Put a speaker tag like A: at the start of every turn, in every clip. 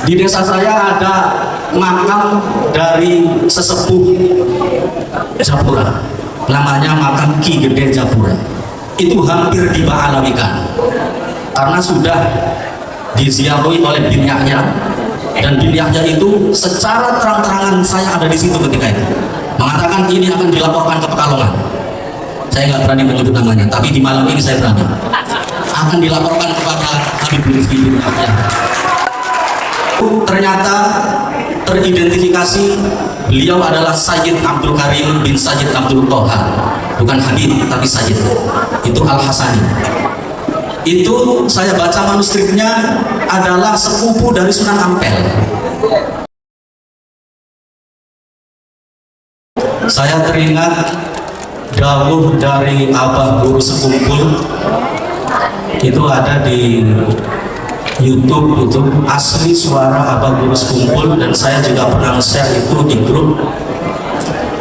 A: Di desa saya ada makam dari sesepuh Japura, namanya makam Ki Gede Japura. Itu hampir diba'alawikan karena sudah diziarahi oleh bin Yahya, dan bin Yahya itu secara terang-terangan, saya ada di situ ketika itu, mengatakan ini akan dilaporkan ke Pekalongan. Saya nggak berani menyebut namanya, tapi di malam ini saya berani, akan dilaporkan kepada Habib Rizki bin Yahya. Ternyata teridentifikasi beliau adalah Sayyid Abdul Karim bin Sayyid Abdul Toha, bukan Habib tapi Sayyid. Itu Al-Hasani. Itu saya baca manuskripnya adalah sepupu dari Sunan Ampel. Saya teringat dawuh dari Abah Guru Sekumpul, itu ada di YouTube, itu asli suara Abah Guru Sekumpul, dan saya juga pernah share itu di grup.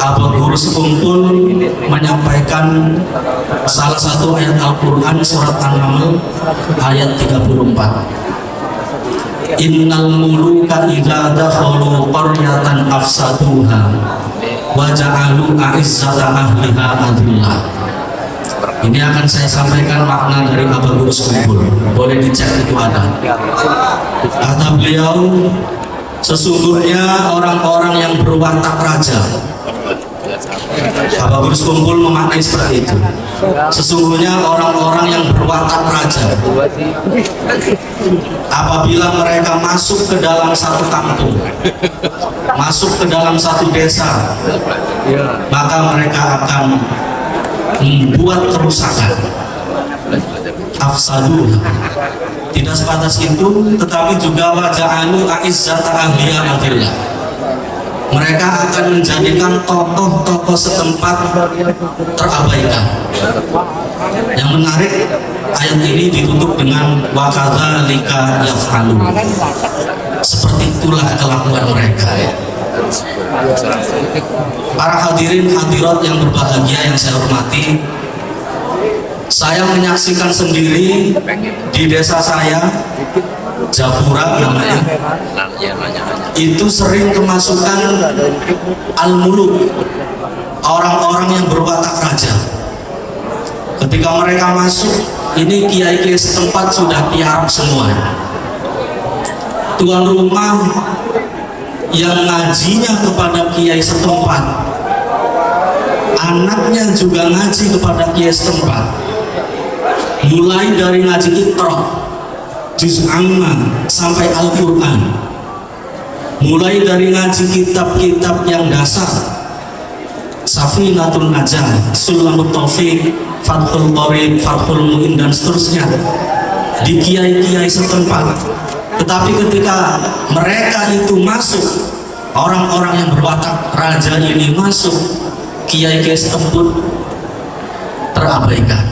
A: Abah Guru Sekumpul menyampaikan salah satu ayat Al-Quran surat An-Naml ayat 34. Innal muluka idza dakhalu qaryatan afsaduha wa ja'alu a'izzata ahliha adillah. Ini akan saya sampaikan makna dari Abah Guru Sekumpul, boleh dicek, itu ada. Kata beliau, sesungguhnya orang-orang yang berwatak raja, Abah Guru Sekumpul memaknai seperti itu. Sesungguhnya orang-orang yang berwatak raja, apabila mereka masuk ke dalam satu kampung, masuk ke dalam satu desa, maka mereka akan membuat kerusakan. Afsadu, tidak sebatas itu, tetapi juga waja'alu a'izzata ahliya adillah. Mereka akan menjadikan tokoh-tokoh setempat terabaikan. Yang menarik, ayat ini ditutup dengan wa kadzalika yaf'alu. Seperti itulah kelakuan mereka. Para hadirin hadirat yang berbahagia yang saya hormati, saya menyaksikan sendiri di desa saya, Japura namanya, itu sering kemasukan al-muluk, orang-orang yang berwatak raja. Ketika mereka masuk, ini kiai-kiai setempat sudah tiarap semua. Tuan rumah yang ngajinya kepada kiai setempat, anaknya juga ngaji kepada kiai setempat, mulai dari ngaji Iqra, juz amma sampai Al-Quran, mulai dari ngaji kitab-kitab yang dasar, Safinatul Najah, Sulamut Taufiq, Fathul Qorib, Fathul Mu'in, dan seterusnya, di kiai-kiai setempat. Tetapi ketika mereka itu masuk, orang-orang yang berwatak raja ini masuk, kiai-kiai setempat terabaikan.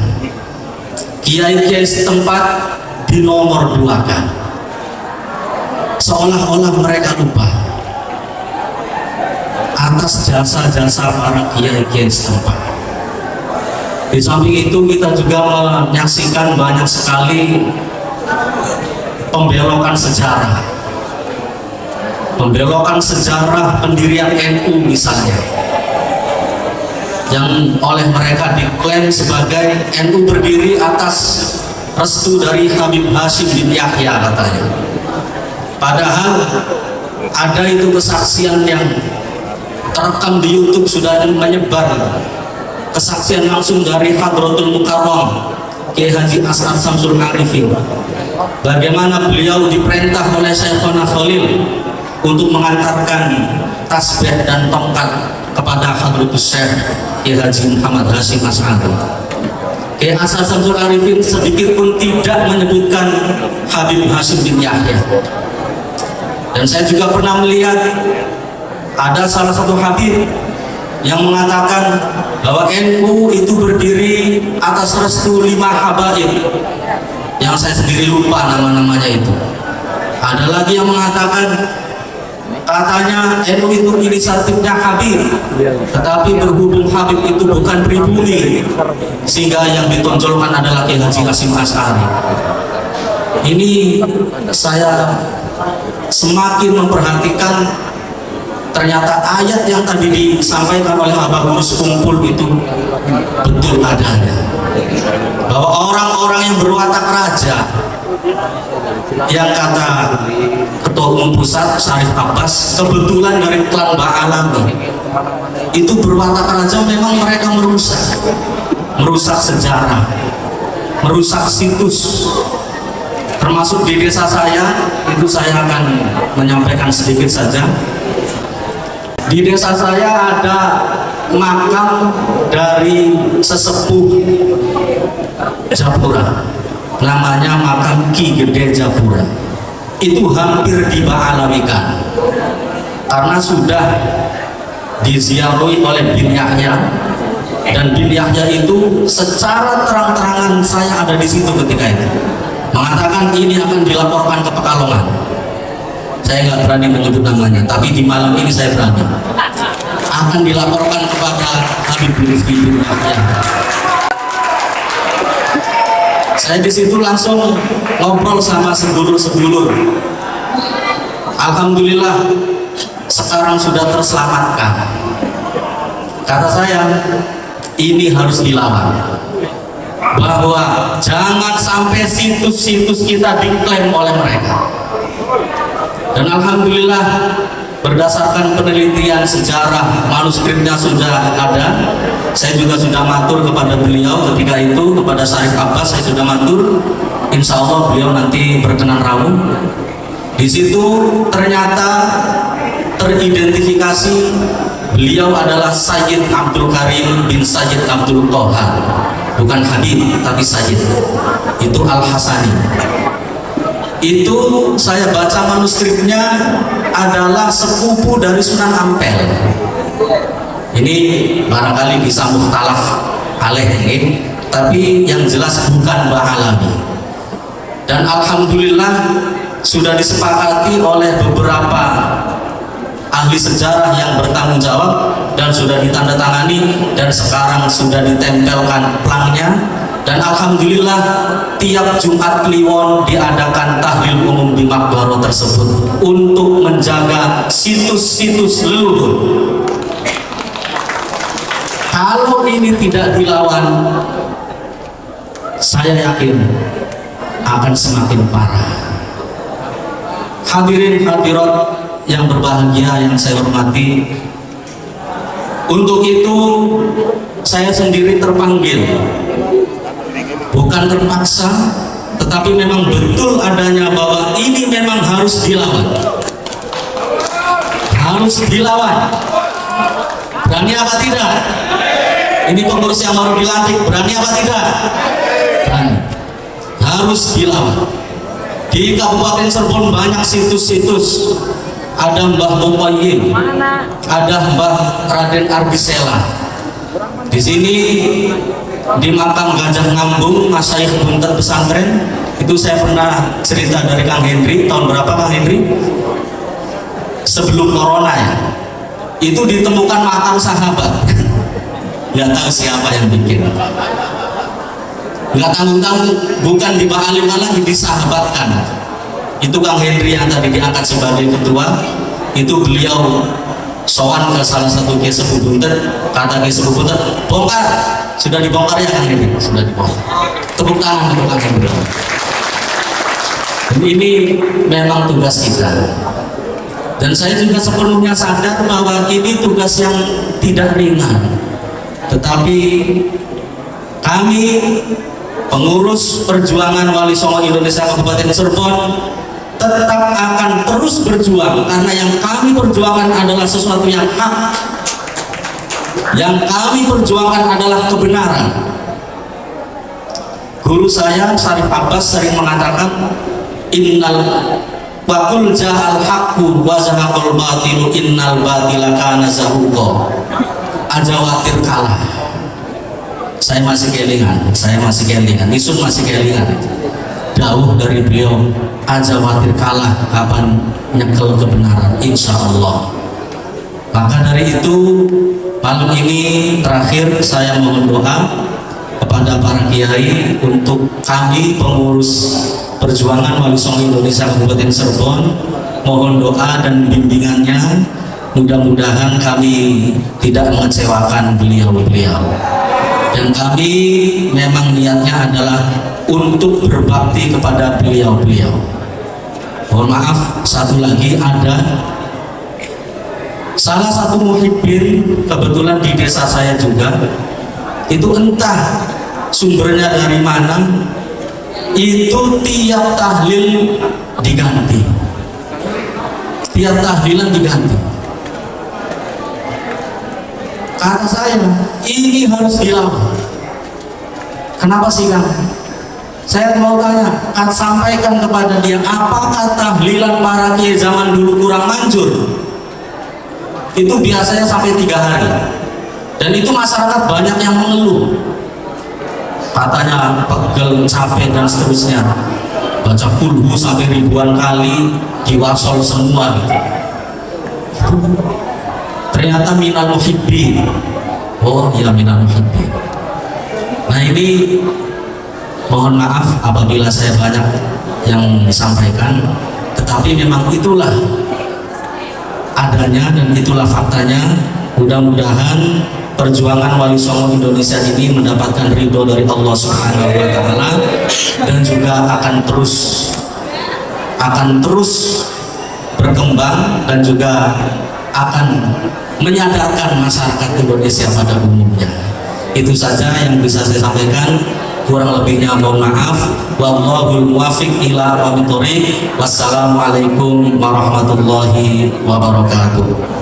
A: Kiai-kiai setempat dinomor duakan, seolah-olah mereka lupa atas jasa-jasa para kiai-kiai setempat. Di samping itu, kita juga menyaksikan banyak sekali pembelokan sejarah, pendirian NU misalnya, yang oleh mereka diklaim sebagai NU berdiri atas restu dari Habib Hashim bin Yahya katanya. Padahal ada itu kesaksian yang terekam di YouTube, sudah menyebar, kesaksian langsung dari Hadratul Mukarram Kiai Haji As'ad Samsul Arifin, bagaimana beliau diperintah oleh Syekhona Khalil untuk mengantarkan tasbih dan tongkat kepada Hadratus Syekh Kiai Haji Muhammad Hashim As'ad. Kiai As'ad Samsul Arifin sedikit pun tidak menyebutkan Habib Hashim bin Yahya. Dan saya juga pernah melihat ada salah satu Habib yang mengatakan bahwa NU itu berdiri atas restu 5 habaib, yang saya sendiri lupa nama-namanya itu. Ada lagi yang mengatakan, katanya NU itu inisiatifnya Habib, tetapi berhubung Habib itu bukan pribumi, sehingga yang ditonjolkan adalah Kiai Haji Hasyim Asy'ari. Ini saya semakin memperhatikan, ternyata ayat yang tadi disampaikan oleh Abah Gurus Kumpul itu betul adanya, bahwa orang-orang yang berwatak raja, yang kata Ketua Umum Pusat Syarif Abbas kebetulan dari klan Ba'alami, itu berwatak raja, memang mereka merusak sejarah, merusak situs. Termasuk di desa saya, itu saya akan menyampaikan sedikit saja. Di desa saya ada makam dari sesepuh Japura, namanya makam Ki Gede Japura. Itu hampir diba'alawikan karena sudah diziarahi oleh bin Yahya, dan bin Yahya itu secara terang-terangan, saya ada di situ ketika itu, mengatakan ini akan dilaporkan ke Pekalongan. Saya nggak berani menyebut namanya, tapi di malam ini saya berani, akan dilaporkan kepada Habib Rizki bin Yahya. Saya di situ langsung ngobrol sama sedulur-sedulur. Alhamdulillah sekarang sudah terselamatkan. Kata saya, ini harus dilawan, bahwa jangan sampai situs-situs kita diklaim oleh mereka. Dan alhamdulillah berdasarkan penelitian sejarah, manuskripnya sudah ada. Saya juga sudah matur kepada beliau ketika itu, kepada Syarif Abbas saya sudah matur. Insya Allah beliau nanti berkenan rawuh. Di situ ternyata teridentifikasi beliau adalah Sayyid Abdul Karim bin Sayyid Abdul Toha, bukan Habib tapi Sayyid. Itu Al-Hasani. Itu saya baca manuskripnya adalah sepupu dari Sunan Ampel. Ini barangkali bisa mukhtalaf alaih ini, tapi yang jelas bukan Ba'alami. Dan alhamdulillah sudah disepakati oleh beberapa ahli sejarah yang bertanggung jawab dan sudah ditandatangani, dan sekarang sudah ditempelkan plangnya. Dan alhamdulillah tiap Jumat Kliwon diadakan tahlil umum di Makbaro tersebut untuk menjaga situs-situs leluhur. Kalau ini tidak dilawan, saya yakin akan semakin parah. Hadirin hadirat yang berbahagia yang saya hormati, untuk itu saya sendiri terpanggil, bukan terpaksa, tetapi memang betul adanya bahwa ini memang harus dilawan. Harus dilawan. Berani apa tidak? Ini pengurus yang baru dilantik, berani apa tidak? Berani. Harus dilawan. Di Kabupaten Cirebon banyak situs-situs. Ada Mbah Mukoyim, ada Mbah Raden Argisela. Di sini di makam Gajah Ngambung, Masyaikh Buntet Pesantren, itu saya pernah cerita dari Kang Hendri. Tahun berapa Kang Hendri? Sebelum corona ya. Itu ditemukan makam sahabat. Nggak tahu siapa yang bikin. Nggak tanggung-tanggung, bukan di Ba'alim lagi, disahabatkan. Itu Kang Hendri yang tadi diangkat sebagai ketua. Itu beliau sowan ke salah satu Kiai Sepuh Buntet, kata Kiai Sepuh Buntet, bongkar. Sudah dibongkar ya Kang Hendri? Sudah dibongkar. Tepuk tangan untuk Kang Hendri. Ini memang tugas kita. Dan saya juga sepenuhnya sadar bahwa ini tugas yang tidak ringan. Tetapi kami pengurus perjuangan Wali Songo Indonesia Kabupaten Cirebon tetap akan terus berjuang, karena yang kami perjuangkan adalah sesuatu yang hak. Yang kami perjuangkan adalah kebenaran. Guru saya Syarif Abbas sering mengatakan, innal Wakul jahal haqqu wa zahaqul batilu innal batila kana zahuqa. Ajawatir kalah. Saya masih kelingan, Isun masih kelingan. Dawuh dari beliau, ajawatir kalah kapan nyekel kebenaran, insya Allah. Maka dari itu malam ini terakhir saya mohon doa kepada para kiai untuk kami pengurus perjuangan Wali Songo Indonesia Kabupaten Cirebon mohon doa dan bimbingannya. Mudah-mudahan kami tidak mengecewakan beliau-beliau. Dan kami memang niatnya adalah untuk berbakti kepada beliau-beliau. Mohon maaf, satu lagi ada salah satu muhibbin kebetulan di desa saya juga, itu entah sumbernya dari mana, itu tiap tahlil diganti, tiap tahlilan diganti. Kata saya, ini harus dilawan. Kenapa sih Kang? Saya mau tanya, kan sampaikan kepada dia, apakah tahlilan para kiai zaman dulu kurang manjur? Itu biasanya sampai 3 hari. Dan itu masyarakat banyak yang mengeluh. Katanya pegel, capek dan seterusnya. Baca kulhu sampai ribuan kali, diwasol semua gitu. Ternyata minal muhibbi. Oh iya, minal muhibbi. Nah ini mohon maaf apabila saya banyak yang disampaikan, tetapi memang itulah adanya dan itulah faktanya. Mudah-mudahan perjuangan Wali Songo Indonesia ini mendapatkan ridho dari Allah Subhanahu wa Ta'ala, dan juga akan terus berkembang dan juga akan menyadarkan masyarakat Indonesia pada umumnya. Itu saja yang bisa saya sampaikan, kurang lebihnya mohon maaf. Wallahul muwaffiq ila aqwamit thoriq. Wassalamualaikum warahmatullahi wabarakatuh.